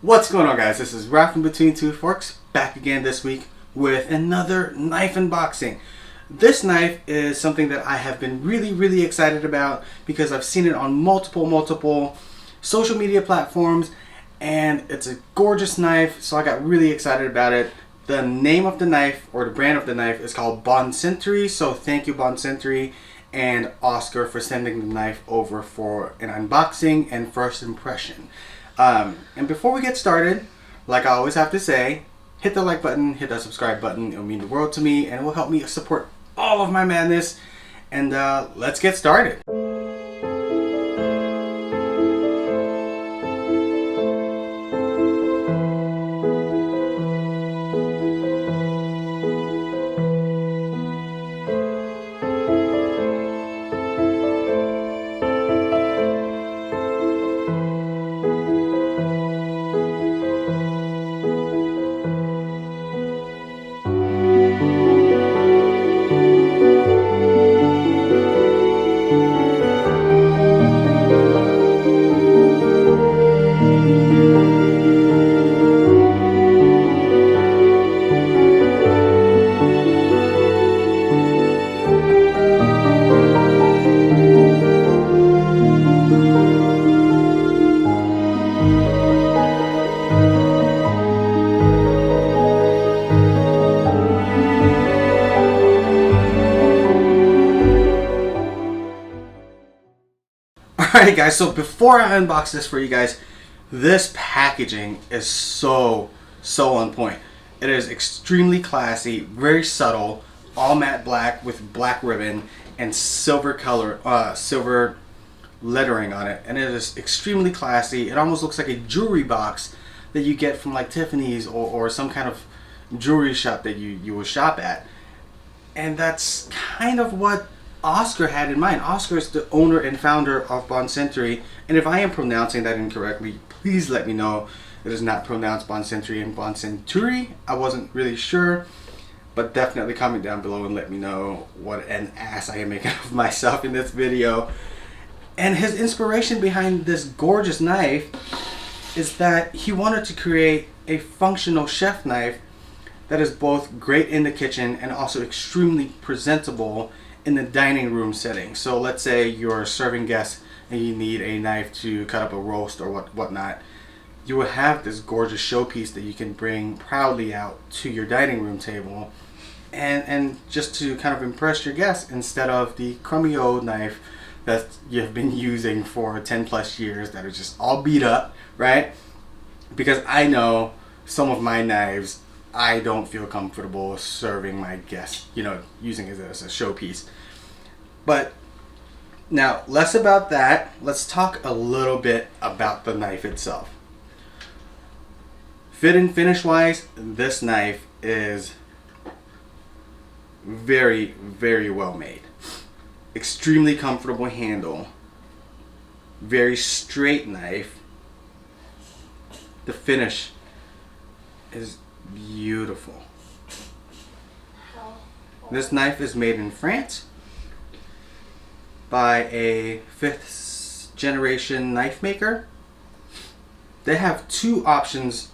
What's going on, guys? This is Ralph from Between Two Forks, back again this week with another knife unboxing. This knife is something that I have been really excited about because I've seen it on multiple social media platforms, and it's a gorgeous knife, so I got really excited about it. The name of the knife, or the brand of the knife, is called Bon Centuri, so thank you Bon Centuri and Oscar for sending the knife over for an unboxing and first impression. And before we get started, like I always have to say, hit the like button, hit that subscribe button. It'll mean the world to me and it will help me support all of my madness. And let's get started. Alright guys, so before I unbox this for you guys, this packaging is so on point. It is extremely classy, very subtle, all matte black with black ribbon and silver lettering on it, and it is extremely classy. It almost looks like a jewelry box that you get from like Tiffany's or some kind of jewelry shop that you will shop at. And that's kind of what Oscar had in mind. Oscar is the owner and founder of Bon Centuri, and if I am pronouncing that incorrectly, please let me know. It is not pronounced Bon Centuri and Bon Centuri. I wasn't really sure, but definitely comment down below and let me know what an ass I am making of myself in this video. And his inspiration behind this gorgeous knife is that he wanted to create a functional chef knife that is both great in the kitchen and also extremely presentable in the dining room setting. So let's say you're serving guests and you need a knife to cut up a roast or whatnot. You will have this gorgeous showpiece that you can bring proudly out to your dining room table and just to kind of impress your guests, instead of the crummy old knife that you've been using for 10 plus years that are just all beat up, right? Because I know some of my knives, I don't feel comfortable serving my guests, using it as a showpiece. But now, less about that. Let's talk a little bit about the knife itself. Fit and finish wise, this knife is very well made. Extremely comfortable handle. Very straight knife. The finish is beautiful. This knife is made in France by a 5th generation knife maker. They have two options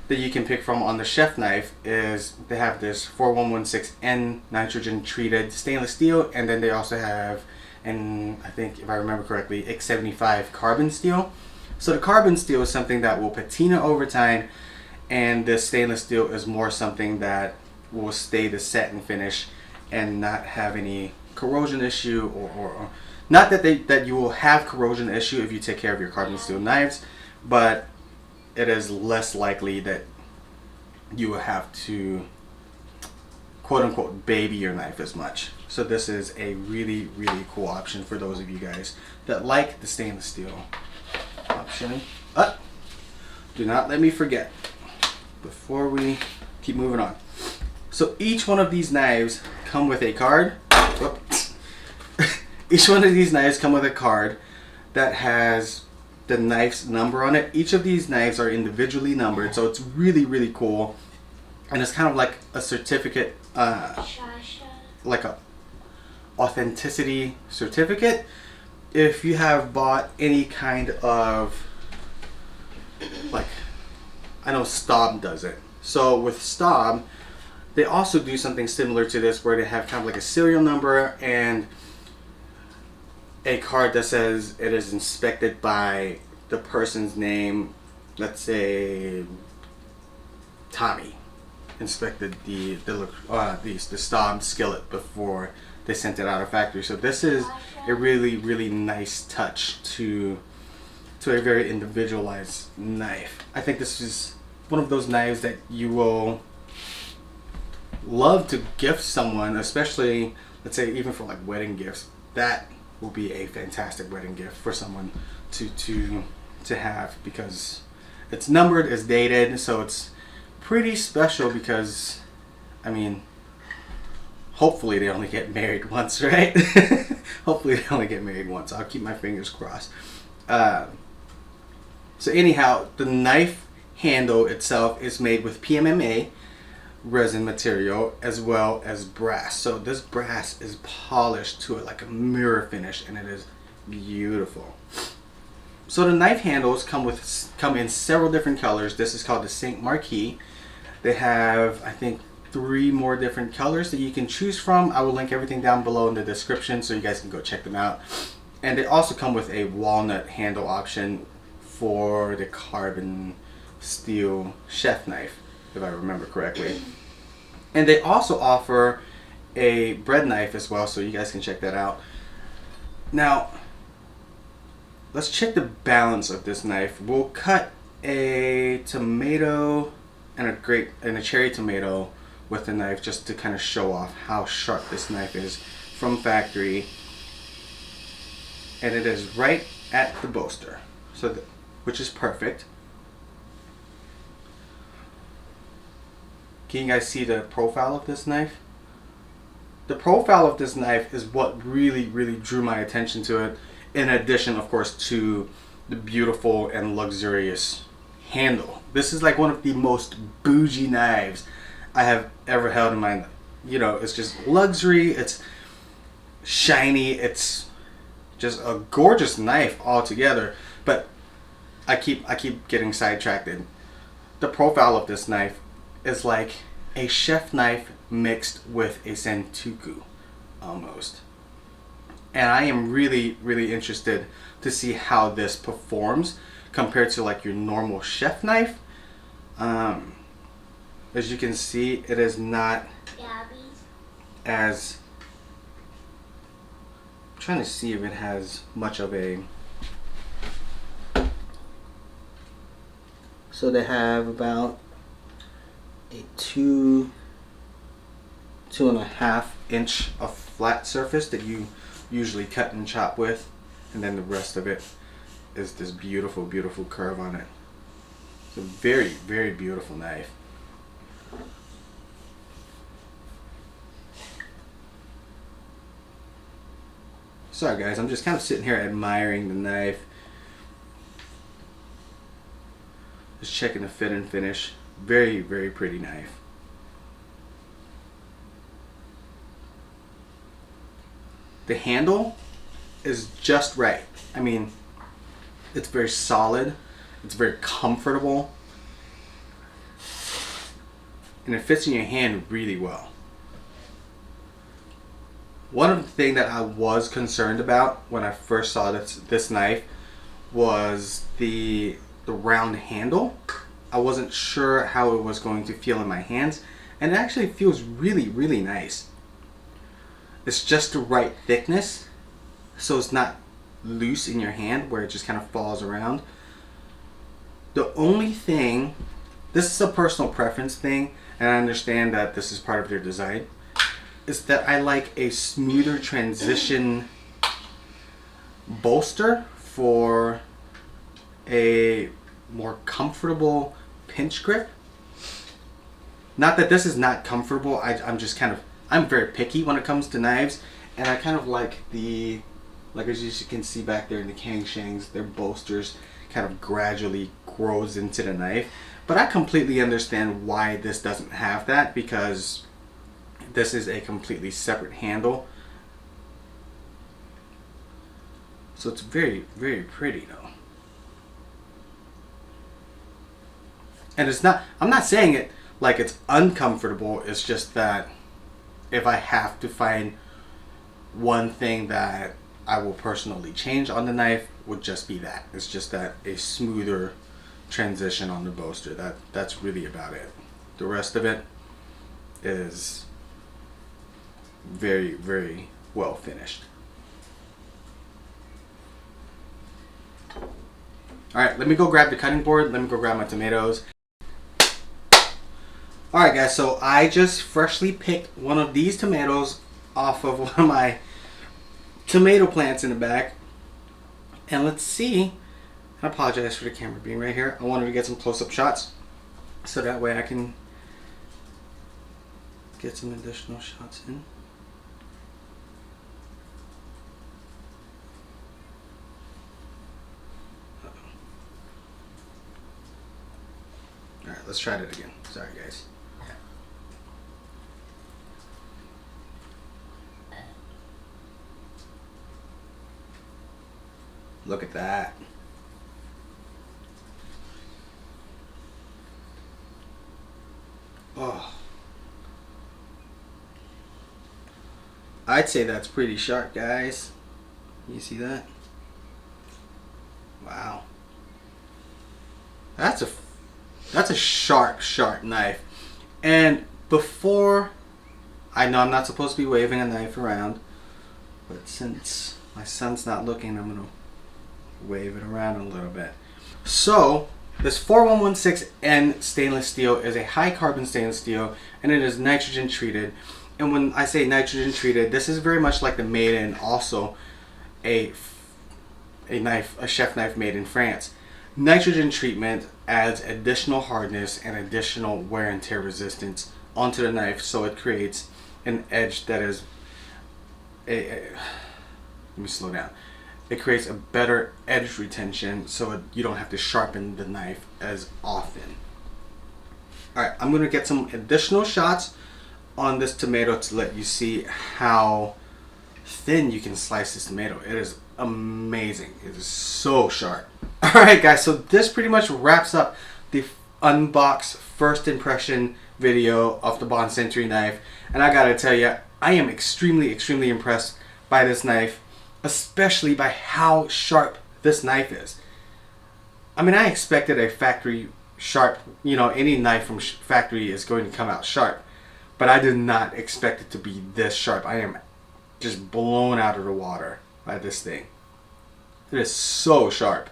that you can pick from on the chef knife. Is they have this 4116N nitrogen treated stainless steel, and then they also have, and I think if I remember correctly, X75 carbon steel. So the carbon steel is something that will patina over time, and the stainless steel is more something that will stay the set and finish and not have any corrosion issue, or not that you will have corrosion issue if you take care of your carbon steel knives, but it is less likely that you will have to quote unquote baby your knife as much. So this is a really cool option for those of you guys that like the stainless steel option. Do not let me forget before we keep moving on. So each one of these knives come with a card. Each one of these knives come with a card that has the knife's number on it. Each of these knives are individually numbered, so it's really cool. And it's kind of like a certificate, like a authenticity certificate. If you have bought any kind of like I know Staub does it. So with Staub, they also do something similar to this, where they have kind of like a serial number and a card that says it is inspected by the person's name. Let's say Tommy inspected the Staub skillet before they sent it out of factory. So this is a really nice touch to a very individualized knife. I think this is one of those knives that you will love to gift someone, especially, let's say, even for like wedding gifts. That will be a fantastic wedding gift for someone to have, because it's numbered, it's dated, so it's pretty special. Because, I mean, hopefully they only get married once, right? Hopefully they only get married once. I'll keep my fingers crossed. So anyhow, the knife handle itself is made with PMMA resin material as well as brass. So this brass is polished to like a mirror finish, and it is beautiful. So the knife handles come in several different colors. This is called the Saint Marquis. They have, I think, 3 more different colors that you can choose from. I will link everything down below in the description so you guys can go check them out. And they also come with a walnut handle option for the carbon steel chef knife, if I remember correctly. And they also offer a bread knife as well, so you guys can check that out. Now, let's check the balance of this knife. We'll cut a tomato and a cherry tomato with the knife, just to kind of show off how sharp this knife is from factory. And it is right at the bolster, so which is perfect. Can you guys see the profile of this knife? The profile of this knife is what really drew my attention to it, in addition, of course, to the beautiful and luxurious handle. This is like one of the most bougie knives I have ever held in my, it's just luxury, it's shiny, it's just a gorgeous knife altogether. But I keep getting sidetracked. The profile of this knife is like a chef knife mixed with a Sentoku almost. And I am really interested to see how this performs compared to like your normal chef knife. As you can see, it is not as, I'm trying to see if it has much of a, so they have about a 2.5 inch of flat surface that you usually cut and chop with, and then the rest of it is this beautiful curve on it. It's a very beautiful knife. Sorry guys, I'm just kind of sitting here admiring the knife, just checking the fit and finish. Very pretty knife. The handle is just right. I mean, it's very solid, it's very comfortable, and it fits in your hand really well. One of the things that I was concerned about when I first saw this knife was the round handle. I wasn't sure how it was going to feel in my hands, and it actually feels really nice. It's just the right thickness, so it's not loose in your hand where it just kind of falls around. The only thing, this is a personal preference thing, and I understand that this is part of their design, is that I like a smoother transition bolster for a more comfortable pinch grip. Not that this is not comfortable, I'm very picky when it comes to knives, and I kind of like as you can see back there in the Kangshangs, their bolsters kind of gradually grows into the knife. But I completely understand why this doesn't have that, because this is a completely separate handle. So it's very pretty though. And it's not, I'm not saying it like it's uncomfortable. It's just that if I have to find one thing that I will personally change on the knife, would just be that. It's just that a smoother transition on the bolster. That's really about it. The rest of it is very, very well finished. Alright, let me go grab the cutting board. Let me go grab my tomatoes. Alright guys, so I just freshly picked one of these tomatoes off of one of my tomato plants in the back. And let's see. I apologize for the camera being right here. I wanted to get some close-up shots so that way I can get some additional shots in. Alright, let's try that again. Sorry guys. Look at that. Oh. I'd say that's pretty sharp, guys. You see that? Wow. That's a sharp knife. And before, I know I'm not supposed to be waving a knife around, but since my son's not looking, I'm gonna wave it around a little bit. So this 4116N stainless steel is a high carbon stainless steel, and it is nitrogen treated. And when I say nitrogen treated, this is very much like the made in, also a chef knife made in France. Nitrogen treatment adds additional hardness and additional wear and tear resistance onto the knife, so it creates an edge that is let me slow down. It creates a better edge retention, so you don't have to sharpen the knife as often. Alright, I'm going to get some additional shots on this tomato to let you see how thin you can slice this tomato. It is amazing. It is so sharp. Alright guys, so this pretty much wraps up the unbox first impression video of the Bon Centuri knife. And I gotta tell you, I am extremely impressed by this knife, especially by how sharp this knife is. I mean, I expected a factory sharp, you know, any knife from factory is going to come out sharp, but I did not expect it to be this sharp. I am just blown out of the water by this thing. It is so sharp.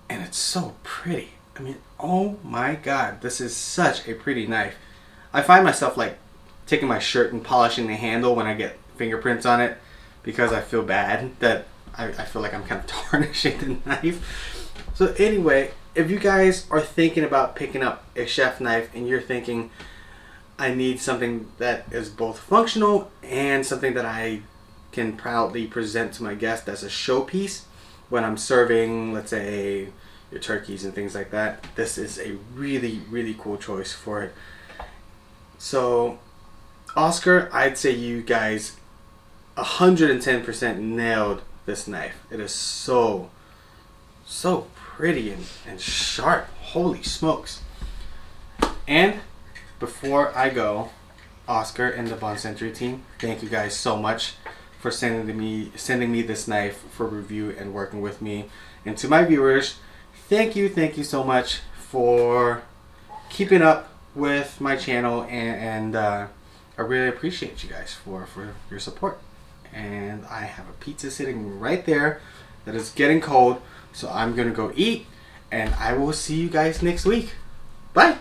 And it's so pretty. I mean, oh my god, this is such a pretty knife. I find myself like taking my shirt and polishing the handle when I get fingerprints on it, because I feel bad that I feel like I'm kind of tarnishing the knife. So anyway, if you guys are thinking about picking up a chef knife and you're thinking, I need something that is both functional and something that I can proudly present to my guests as a showpiece when I'm serving, let's say, your turkeys and things like that, this is a really cool choice for it. So Oscar, I'd say you guys 110% nailed this knife. It is so pretty and sharp. Holy smokes. And before I go, Oscar and the Bon Centuri team, thank you guys so much for sending me this knife for review and working with me. And to my viewers, thank you so much for keeping up with my channel, and I really appreciate you guys for your support. And I have a pizza sitting right there that is getting cold, so I'm gonna go eat, and I will see you guys next week. Bye.